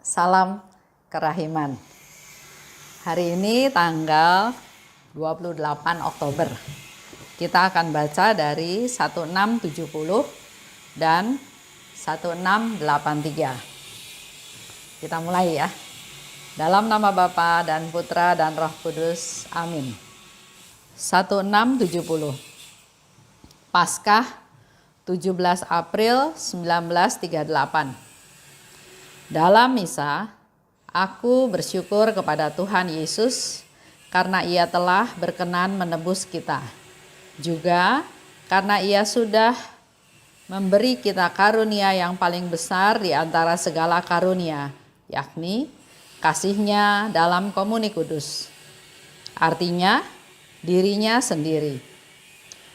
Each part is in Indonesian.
Salam kerahiman. Hari ini tanggal 28 Oktober. Kita akan baca dari 1670 dan 1683. Kita mulai ya. Dalam nama Bapa dan Putra dan Roh Kudus. Amin. 1670. Paskah 17 April 1938. Dalam misa, aku bersyukur kepada Tuhan Yesus karena Ia telah berkenan menebus kita. Juga karena Ia sudah memberi kita karunia yang paling besar di antara segala karunia, yakni kasih-Nya dalam komuni kudus. Artinya, dirinya sendiri.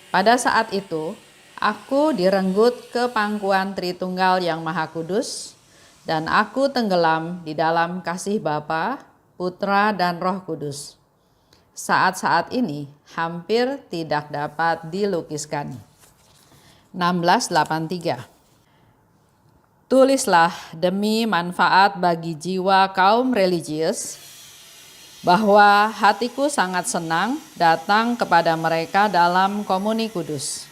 Pada saat itu, aku direnggut ke pangkuan Tritunggal yang Maha Kudus, dan aku tenggelam di dalam kasih Bapa, Putra, dan Roh Kudus. Saat-saat ini hampir tidak dapat dilukiskan. 1683. Tulislah demi manfaat bagi jiwa kaum religius bahwa hatiku sangat senang datang kepada mereka dalam komuni kudus.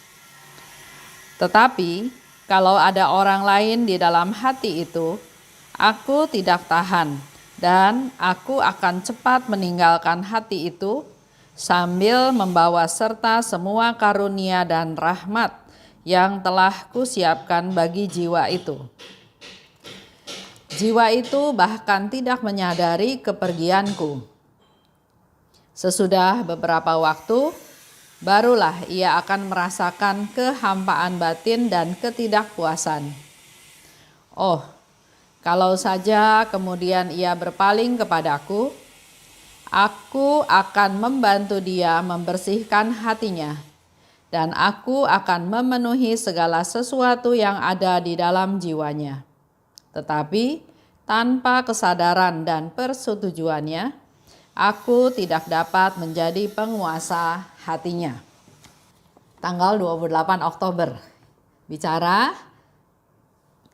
Tetapi kalau ada orang lain di dalam hati itu, aku tidak tahan dan aku akan cepat meninggalkan hati itu sambil membawa serta semua karunia dan rahmat yang telah kusiapkan bagi jiwa itu. Jiwa itu bahkan tidak menyadari kepergianku. Sesudah beberapa waktu, barulah ia akan merasakan kehampaan batin dan ketidakpuasan. Oh, kalau saja kemudian ia berpaling kepadaku, aku akan membantu dia membersihkan hatinya, dan aku akan memenuhi segala sesuatu yang ada di dalam jiwanya. Tetapi tanpa kesadaran dan persetujuannya, aku tidak dapat menjadi penguasa hatinya. Tanggal 28 Oktober. Bicara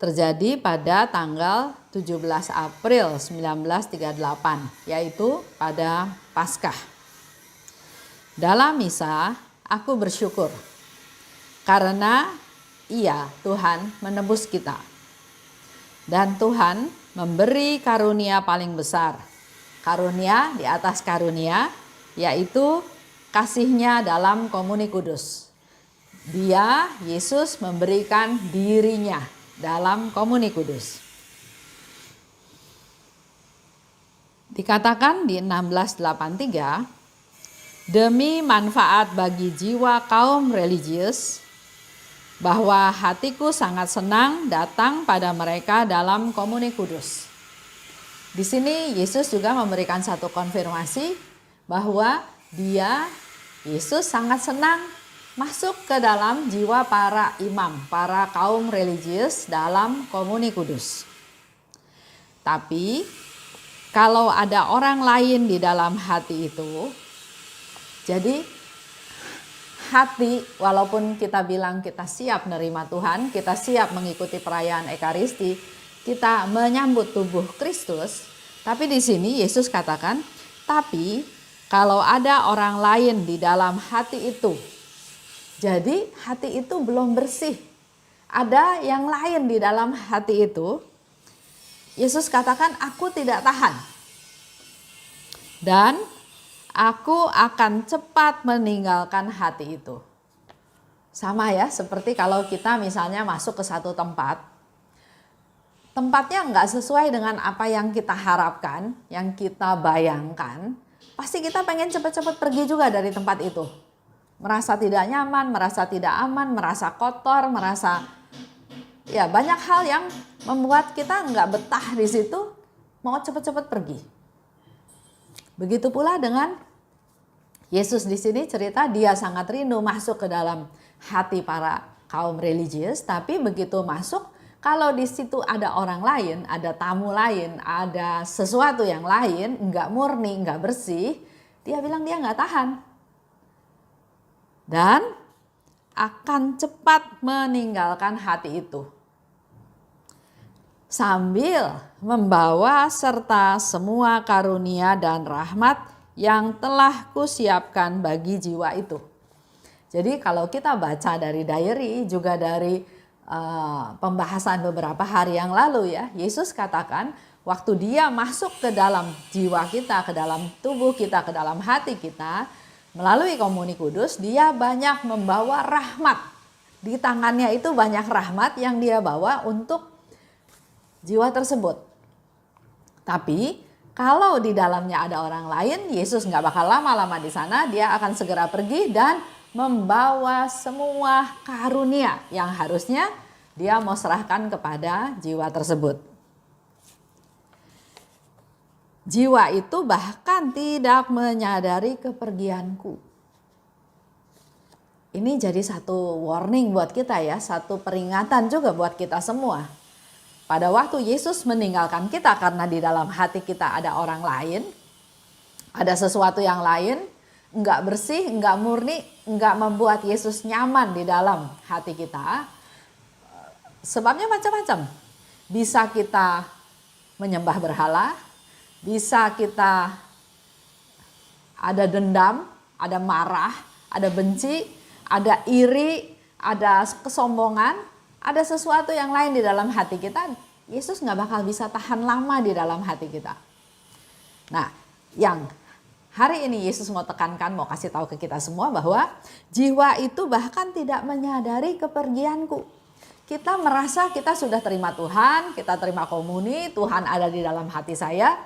terjadi pada tanggal 17 April 1938, yaitu pada Paskah. Dalam misa, aku bersyukur karena Ia, Tuhan, menebus kita. Dan Tuhan memberi karunia paling besar. Karunia di atas karunia, yaitu kasih-Nya dalam komuni kudus. Dia, Yesus, memberikan dirinya dalam komuni kudus. Dikatakan di 1683, demi manfaat bagi jiwa kaum religius, bahwa hatiku sangat senang datang pada mereka dalam komuni kudus. Di sini Yesus juga memberikan satu konfirmasi bahwa Dia, Yesus, sangat senang masuk ke dalam jiwa para imam, para kaum religius dalam komuni kudus. Tapi kalau ada orang lain di dalam hati itu, jadi hati, walaupun kita bilang kita siap menerima Tuhan, kita siap mengikuti perayaan Ekaristi, kita menyambut tubuh Kristus, tapi di sini Yesus katakan, tapi kalau ada orang lain di dalam hati itu, jadi hati itu belum bersih, ada yang lain di dalam hati itu, Yesus katakan, aku tidak tahan. Dan aku akan cepat meninggalkan hati itu. Sama ya, seperti kalau kita misalnya masuk ke satu tempat, tempatnya nggak sesuai dengan apa yang kita harapkan, yang kita bayangkan, pasti kita pengen cepat-cepat pergi juga dari tempat itu. Merasa tidak nyaman, merasa tidak aman, merasa kotor, merasa ya banyak hal yang membuat kita nggak betah di situ, mau cepat-cepat pergi. Begitu pula dengan Yesus di sini cerita dia sangat rindu masuk ke dalam hati para kaum religius, tapi begitu masuk, kalau di situ ada orang lain, ada tamu lain, ada sesuatu yang lain, nggak murni, nggak bersih, dia bilang dia nggak tahan. Dan akan cepat meninggalkan hati itu. sambil membawa serta semua karunia dan rahmat yang telah kusiapkan bagi jiwa itu. Jadi kalau kita baca dari diary, juga dari pembahasan beberapa hari yang lalu ya, Yesus katakan waktu dia masuk ke dalam jiwa kita, ke dalam tubuh kita, ke dalam hati kita, melalui komuni kudus, dia banyak membawa rahmat. Di tangannya itu banyak rahmat yang dia bawa untuk jiwa tersebut. Tapi kalau di dalamnya ada orang lain, Yesus nggak bakal lama-lama di sana, dia akan segera pergi dan membawa semua karunia yang harusnya dia mau serahkan kepada jiwa tersebut. Jiwa itu bahkan tidak menyadari kepergianku. Ini jadi satu warning buat kita ya, satu peringatan juga buat kita semua. Pada waktu Yesus meninggalkan kita karena di dalam hati kita ada orang lain, ada sesuatu yang lain, enggak bersih, enggak murni, enggak membuat Yesus nyaman di dalam hati kita. Sebabnya macam-macam. Bisa kita menyembah berhala, bisa kita ada dendam, ada marah, ada benci, ada iri, ada kesombongan. Ada sesuatu yang lain di dalam hati kita, Yesus nggak bakal bisa tahan lama di dalam hati kita. Nah, yang hari ini Yesus mau tekankan, mau kasih tahu ke kita semua bahwa jiwa itu bahkan tidak menyadari kepergianku. Kita merasa kita sudah terima Tuhan, kita terima komuni, Tuhan ada di dalam hati saya.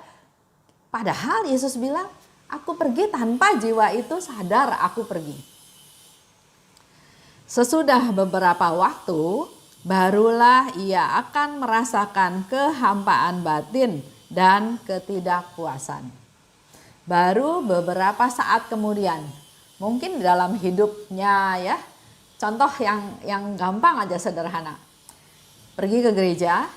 Padahal Yesus bilang, aku pergi tanpa jiwa itu sadar aku pergi. Sesudah beberapa waktu, barulah ia akan merasakan kehampaan batin dan ketidakpuasan. Baru beberapa saat kemudian, mungkin dalam hidupnya ya, contoh yang gampang aja sederhana. Pergi ke gereja,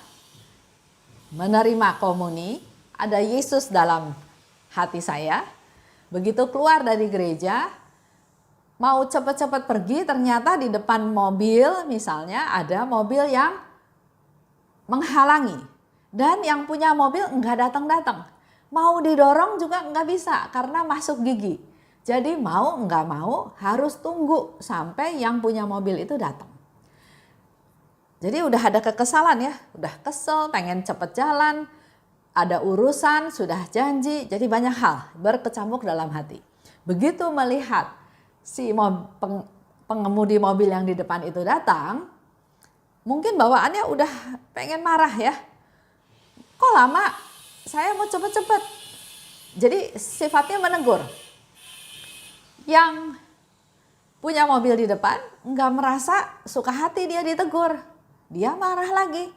menerima komuni, ada Yesus dalam hati saya. Begitu keluar dari gereja, mau cepat-cepat pergi, ternyata di depan mobil misalnya ada mobil yang menghalangi. Dan yang punya mobil enggak datang-datang. Mau didorong juga enggak bisa karena masuk gigi. Jadi mau enggak mau harus tunggu sampai yang punya mobil itu datang. Jadi udah ada kekesalan ya, udah kesel, pengen cepet jalan, ada urusan, sudah janji, jadi banyak hal berkecamuk dalam hati. Begitu melihat si pengemudi mobil yang di depan itu datang, mungkin bawaannya udah pengen marah ya. Kok lama? Saya mau cepet-cepet. Jadi sifatnya menegur. Yang punya mobil di depan nggak merasa suka hati dia ditegur. Dia marah lagi.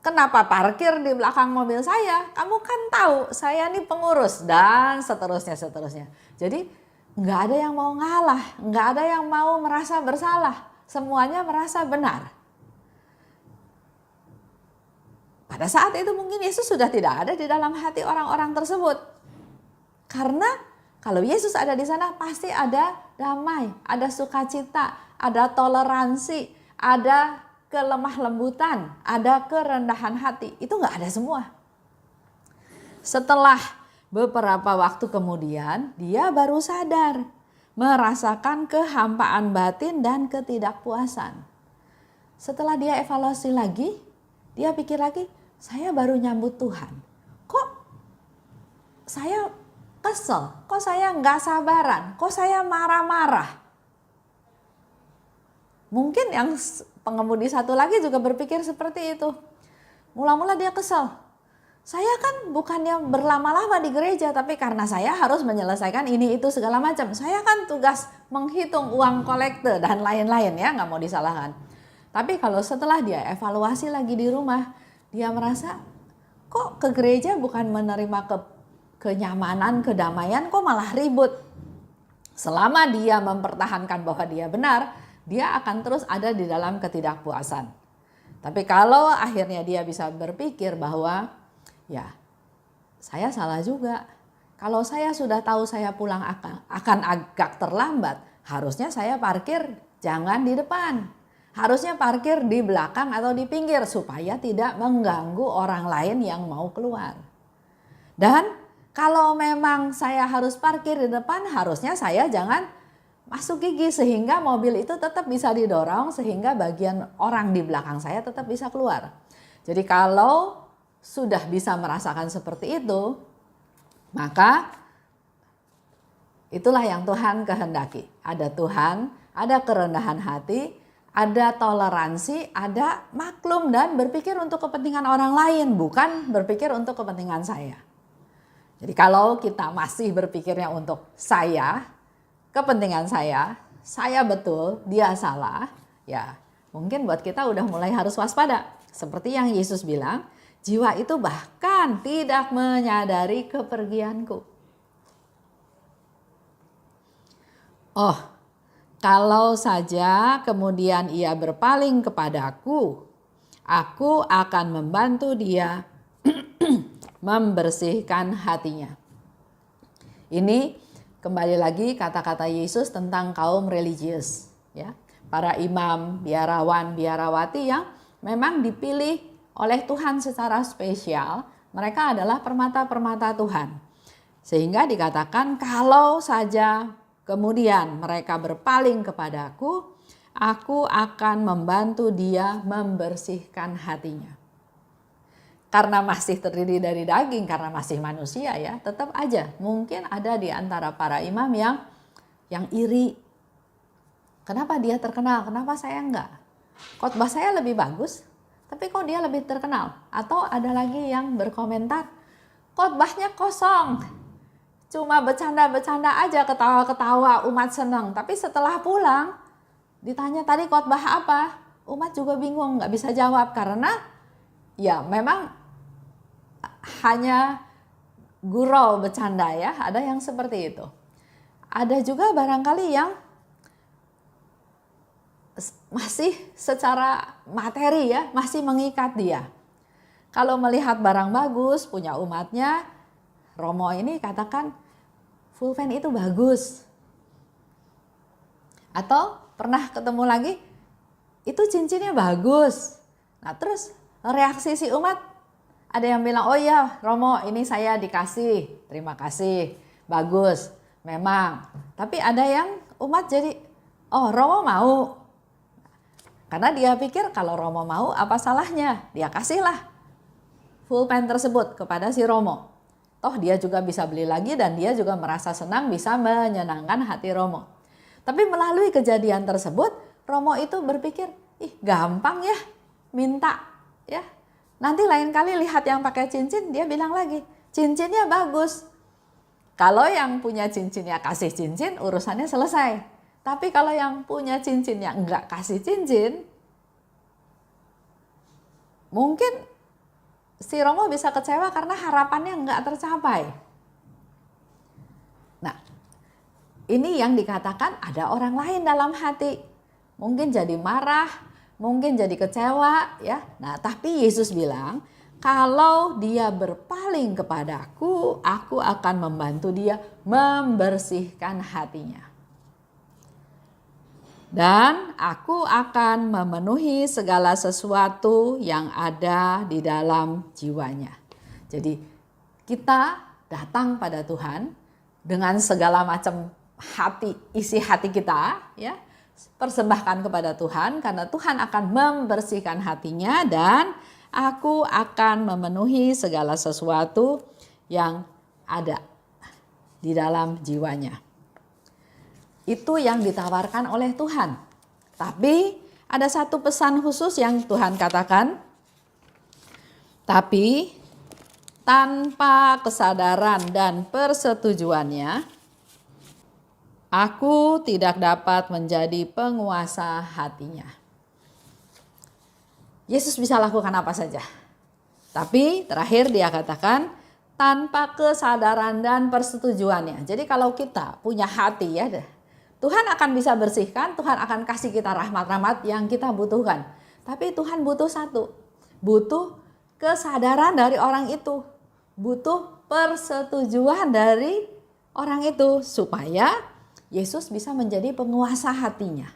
Kenapa parkir di belakang mobil saya? Kamu kan tahu saya ini pengurus dan seterusnya. Jadi nggak ada yang mau ngalah, nggak ada yang mau merasa bersalah. Semuanya merasa benar. Pada saat itu mungkin Yesus sudah tidak ada di dalam hati orang-orang tersebut. Karena kalau Yesus ada di sana pasti ada damai, ada sukacita, ada toleransi, ada kelemah lembutan, ada kerendahan hati. Itu nggak ada semua. Setelah beberapa waktu kemudian dia baru sadar, merasakan kehampaan batin dan ketidakpuasan. Setelah dia evaluasi lagi, dia pikir lagi, saya baru nyambut Tuhan. Kok saya kesel, kok saya nggak sabaran, kok saya marah-marah. Mungkin yang pengemudi satu lagi juga berpikir seperti itu. Mula-mula dia kesel. Saya kan bukannya berlama-lama di gereja, tapi karena saya harus menyelesaikan ini itu segala macam. Saya kan tugas menghitung uang kolekte dan lain-lain ya, nggak mau disalahkan. Tapi kalau setelah dia evaluasi lagi di rumah, dia merasa kok ke gereja bukan menerima kenyamanan, kedamaian, kok malah ribut. Selama dia mempertahankan bahwa dia benar, dia akan terus ada di dalam ketidakpuasan. Tapi kalau akhirnya dia bisa berpikir bahwa ya, saya salah juga. Kalau saya sudah tahu saya pulang akan agak terlambat, harusnya saya parkir jangan di depan. Harusnya parkir di belakang atau di pinggir supaya tidak mengganggu orang lain yang mau keluar. Dan kalau memang saya harus parkir di depan, harusnya saya jangan masuk gigi sehingga mobil itu tetap bisa didorong sehingga bagian orang di belakang saya tetap bisa keluar. Jadi kalau sudah bisa merasakan seperti itu, maka itulah yang Tuhan kehendaki. Ada Tuhan, ada kerendahan hati, ada toleransi, ada maklum dan berpikir untuk kepentingan orang lain, bukan berpikir untuk kepentingan saya. Jadi kalau kita masih berpikirnya untuk saya, kepentingan saya betul, dia salah, ya mungkin buat kita udah mulai harus waspada. Seperti yang Yesus bilang, jiwa itu bahkan tidak menyadari kepergianku. Oh, kalau saja kemudian ia berpaling kepadaku, aku akan membantu dia membersihkan hatinya. Ini kembali lagi kata-kata Yesus tentang kaum religius, ya. Para imam, biarawan, biarawati yang memang dipilih oleh Tuhan secara spesial. Mereka adalah permata-permata Tuhan. Sehingga dikatakan kalau saja kemudian mereka berpaling kepadaku, aku akan membantu dia membersihkan hatinya. Karena masih terdiri dari daging, karena masih manusia ya, tetap aja mungkin ada di antara para imam yang iri. Kenapa dia terkenal? Kenapa saya enggak? Khotbah saya lebih bagus, tapi kok dia lebih terkenal? Atau ada lagi yang berkomentar, khotbahnya kosong. Cuma bercanda-bercanda aja, ketawa-ketawa, umat senang. Tapi setelah pulang, ditanya tadi khotbah apa? Umat juga bingung, nggak bisa jawab. Karena ya memang hanya gurau bercanda ya, ada yang seperti itu. Ada juga barangkali yang masih secara materi ya, masih mengikat dia. Kalau melihat barang bagus, punya umatnya, Romo ini katakan, pulpen itu bagus. Atau pernah ketemu lagi, itu cincinnya bagus. Nah terus reaksi si umat, ada yang bilang, oh iya Romo ini saya dikasih, terima kasih, bagus, memang. Tapi ada yang umat jadi, oh Romo mau. Karena dia pikir kalau Romo mau apa salahnya, dia kasihlah pulpen tersebut kepada si Romo. Toh dia juga bisa beli lagi dan dia juga merasa senang bisa menyenangkan hati Romo. Tapi melalui kejadian tersebut, Romo itu berpikir, ih gampang ya minta ya. Nanti lain kali lihat yang pakai cincin, dia bilang lagi, cincinnya bagus. Kalau yang punya cincinnya kasih cincin, urusannya selesai. Tapi kalau yang punya cincinnya enggak kasih cincin, mungkin si Romo bisa kecewa karena harapannya enggak tercapai. Nah, ini yang dikatakan ada orang lain dalam hati. Mungkin jadi marah, mungkin jadi kecewa ya. Nah, tapi Yesus bilang, kalau dia berpaling kepadaku, aku akan membantu dia membersihkan hatinya. Dan aku akan memenuhi segala sesuatu yang ada di dalam jiwanya. Jadi kita datang pada Tuhan dengan segala macam hati, isi hati kita ya, persembahkan kepada Tuhan karena Tuhan akan membersihkan hatinya dan aku akan memenuhi segala sesuatu yang ada di dalam jiwanya. Itu yang ditawarkan oleh Tuhan. Tapi ada satu pesan khusus yang Tuhan katakan. Tapi tanpa kesadaran dan persetujuannya, aku tidak dapat menjadi penguasa hatinya. Yesus bisa lakukan apa saja. Tapi terakhir dia katakan tanpa kesadaran dan persetujuannya. Jadi kalau kita punya hati ya, Tuhan akan bisa bersihkan, Tuhan akan kasih kita rahmat-rahmat yang kita butuhkan. Tapi Tuhan butuh satu, butuh kesadaran dari orang itu, butuh persetujuan dari orang itu supaya Yesus bisa menjadi penguasa hatinya.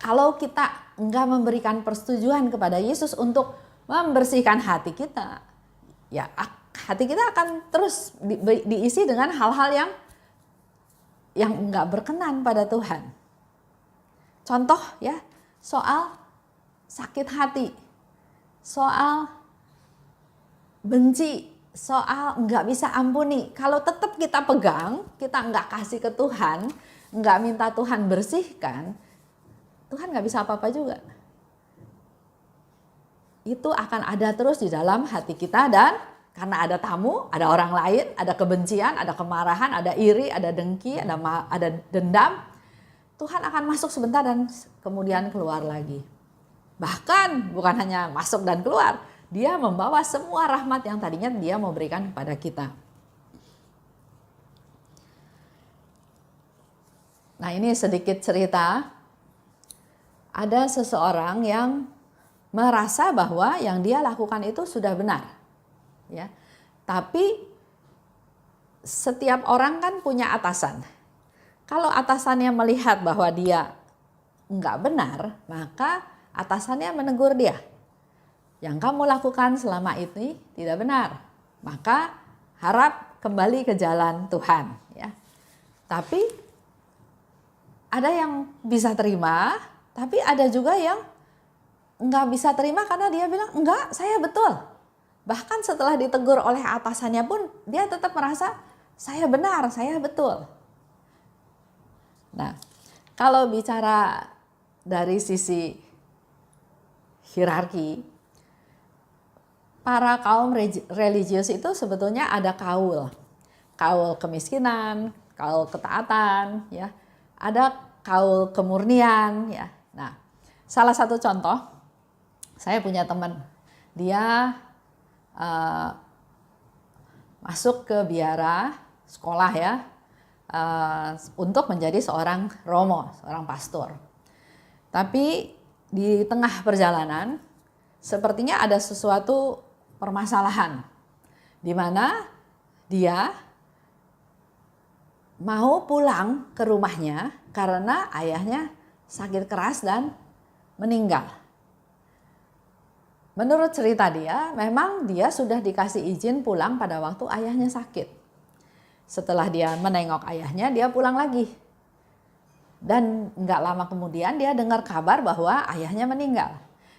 kalau kita enggak memberikan persetujuan kepada Yesus untuk membersihkan hati kita, ya hati kita akan terus diisi dengan hal-hal yang enggak berkenan pada Tuhan. Contoh ya, soal sakit hati, soal benci, soal enggak bisa ampuni. Kalau tetap kita pegang, kita enggak kasih ke Tuhan, enggak minta Tuhan bersihkan, Tuhan nggak bisa apa-apa juga. Itu akan ada terus di dalam hati kita, dan karena ada tamu, ada orang lain, ada kebencian, ada kemarahan, ada iri, ada dengki, ada dendam. Tuhan akan masuk sebentar dan kemudian keluar lagi. Bahkan bukan hanya masuk dan keluar, dia membawa semua rahmat yang tadinya dia mau berikan kepada kita. Nah, ini sedikit cerita. Ada seseorang yang merasa bahwa yang dia lakukan itu sudah benar, ya. Tapi setiap orang kan punya atasan. Kalau atasannya melihat bahwa dia enggak benar, maka atasannya menegur dia. Yang kamu lakukan selama ini tidak benar, maka harap kembali ke jalan Tuhan, ya. Tapi ada yang bisa terima, tapi ada juga yang nggak bisa terima karena dia bilang, enggak, saya betul. Bahkan setelah ditegur oleh atasannya pun, dia tetap merasa, saya benar, saya betul. Nah, kalau bicara dari sisi hierarki, para kaum religius itu sebetulnya ada kaul. Kaul kemiskinan, kaul ketaatan, ya. Ada kaul kemurnian, ya. Nah, salah satu contoh, saya punya teman, dia masuk ke biara sekolah ya, untuk menjadi seorang romo, seorang pastor. Tapi di tengah perjalanan, sepertinya ada sesuatu permasalahan, di mana dia mau pulang ke rumahnya karena ayahnya sakit keras dan meninggal. Menurut cerita dia, memang dia sudah dikasih izin pulang pada waktu ayahnya sakit. Setelah dia menengok ayahnya, dia pulang lagi. Dan nggak lama kemudian dia dengar kabar bahwa ayahnya meninggal.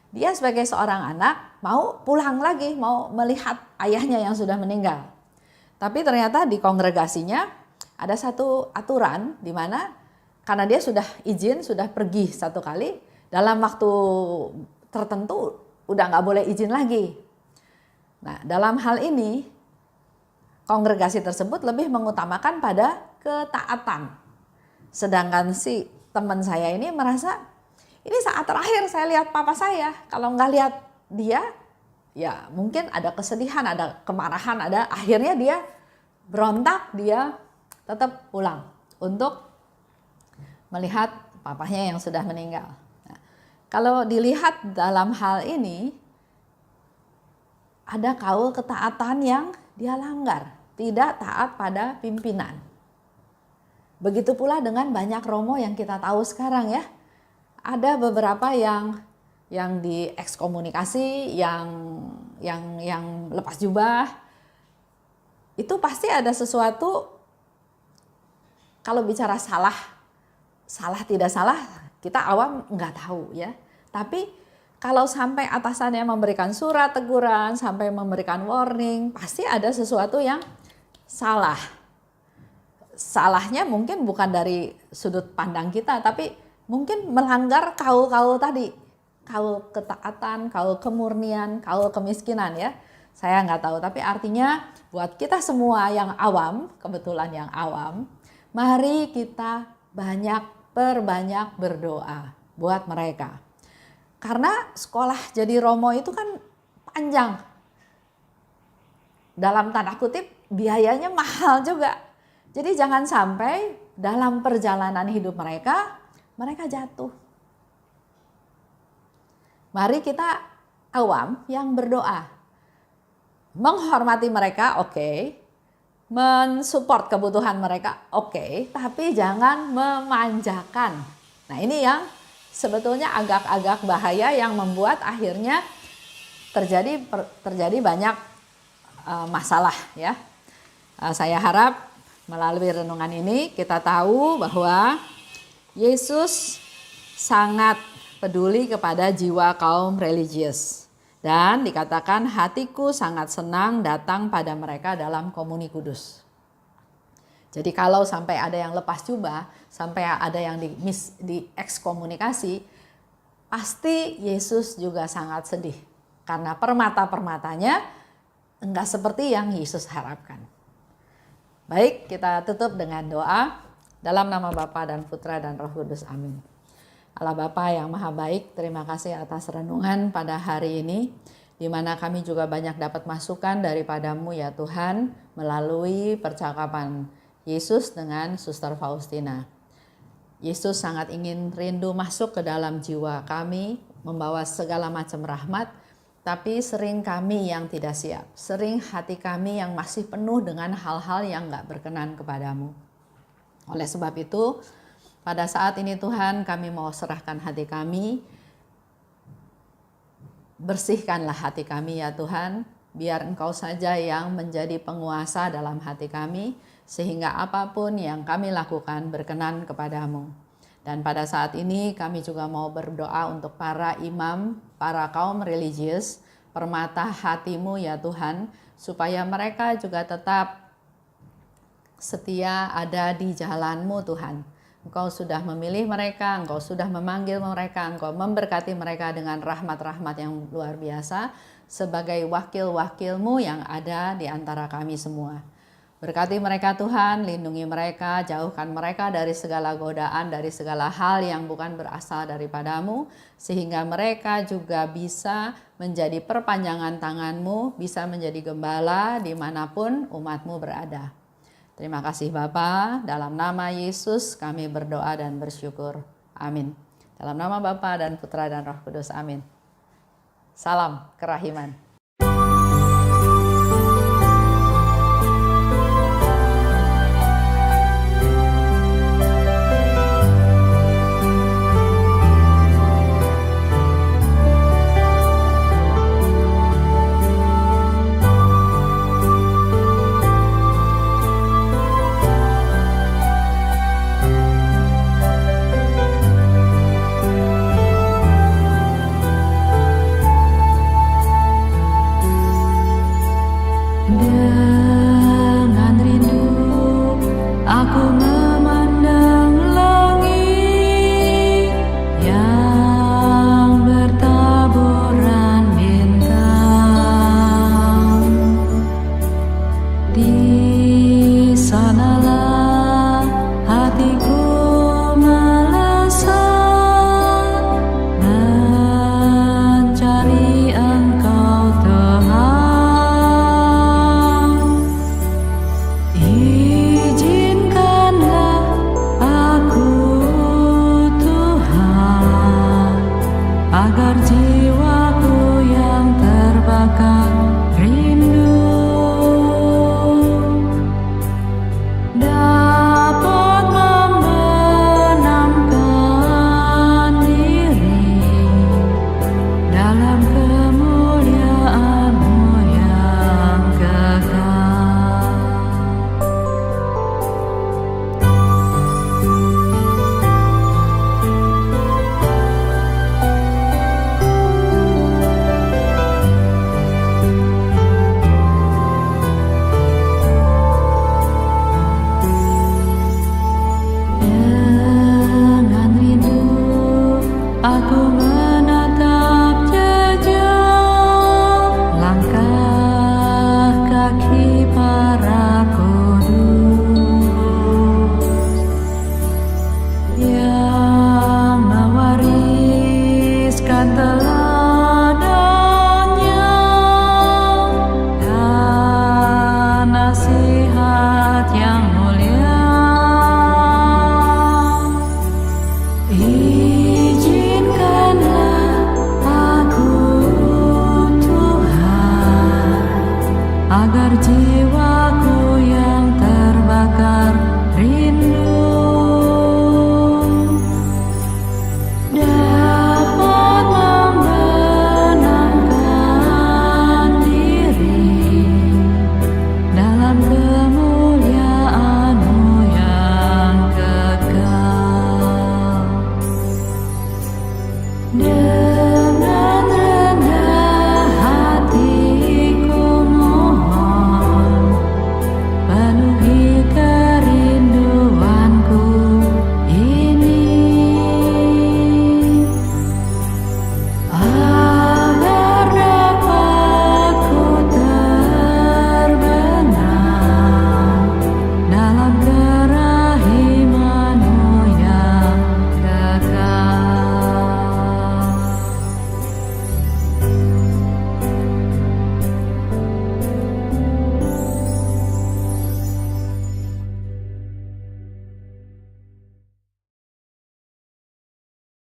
Dia sebagai seorang anak mau pulang lagi, mau melihat ayahnya yang sudah meninggal. Tapi ternyata di kongregasinya ada satu aturan di mana karena dia sudah izin, sudah pergi satu kali, dalam waktu tertentu udah nggak boleh izin lagi. Nah, dalam hal ini kongregasi tersebut lebih mengutamakan pada ketaatan. Sedangkan si teman saya ini merasa, ini saat terakhir saya lihat papa saya. Kalau nggak lihat dia, ya mungkin ada kesedihan, ada kemarahan, ada akhirnya dia berontak, dia tetap pulang untuk melihat papahnya yang sudah meninggal. Nah, kalau dilihat dalam hal ini, ada kaul ketaatan yang dia langgar, tidak taat pada pimpinan. Begitu pula dengan banyak romo yang kita tahu sekarang ya. Ada beberapa yang diekskomunikasi, yang lepas jubah. Itu pasti ada sesuatu, kalau bicara salah tidak salah, kita awam nggak tahu ya. Tapi kalau sampai atasannya memberikan surat teguran, sampai memberikan warning, pasti ada sesuatu yang salah. Salahnya mungkin bukan dari sudut pandang kita, tapi mungkin melanggar kaul-kaul tadi. Kaul ketaatan, kaul kemurnian, kaul kemiskinan ya. Saya nggak tahu, tapi artinya buat kita semua yang awam, kebetulan yang awam, mari kita perbanyak berdoa buat mereka. Karena sekolah jadi romo itu kan panjang. Dalam tanda kutip biayanya mahal juga. Jadi jangan sampai dalam perjalanan hidup mereka jatuh. Mari kita awam yang berdoa. Menghormati mereka, oke. Mensupport kebutuhan mereka, oke. Tapi jangan memanjakan. Nah, ini yang sebetulnya agak-agak bahaya yang membuat akhirnya terjadi banyak masalah ya. Saya harap melalui renungan ini kita tahu bahwa Yesus sangat peduli kepada jiwa kaum religius. Dan dikatakan hatiku sangat senang datang pada mereka dalam komuni kudus. Jadi kalau sampai ada yang lepas jubah, sampai ada yang di ekskomunikasi, pasti Yesus juga sangat sedih. Karena permata-permatanya enggak seperti yang Yesus harapkan. Baik, kita tutup dengan doa. Dalam nama Bapa dan Putra dan Roh Kudus, amin. Allah Bapa yang Maha Baik, terima kasih atas renungan pada hari ini, di mana kami juga banyak dapat masukan daripada-Mu ya Tuhan, melalui percakapan Yesus dengan Suster Faustina. Yesus sangat ingin rindu masuk ke dalam jiwa kami, membawa segala macam rahmat, tapi sering kami yang tidak siap, sering hati kami yang masih penuh dengan hal-hal yang gak berkenan kepadamu. Oleh sebab itu, pada saat ini Tuhan, kami mau serahkan hati kami, bersihkanlah hati kami ya Tuhan, biar Engkau saja yang menjadi penguasa dalam hati kami, sehingga apapun yang kami lakukan berkenan kepadamu. Dan pada saat ini kami juga mau berdoa untuk para imam, para kaum religius, permata hati-Mu ya Tuhan, supaya mereka juga tetap setia ada di jalan-Mu Tuhan. Engkau sudah memilih mereka, Engkau sudah memanggil mereka, Engkau memberkati mereka dengan rahmat-rahmat yang luar biasa sebagai wakil-wakil-Mu yang ada di antara kami semua. Berkati mereka Tuhan, lindungi mereka, jauhkan mereka dari segala godaan, dari segala hal yang bukan berasal daripada-Mu, sehingga mereka juga bisa menjadi perpanjangan tangan-Mu, bisa menjadi gembala dimanapun umat-Mu berada. Terima kasih Bapa, dalam nama Yesus kami berdoa dan bersyukur. Amin. Dalam nama Bapa dan Putra dan Roh Kudus. Amin. Salam kerahiman. agar jiwa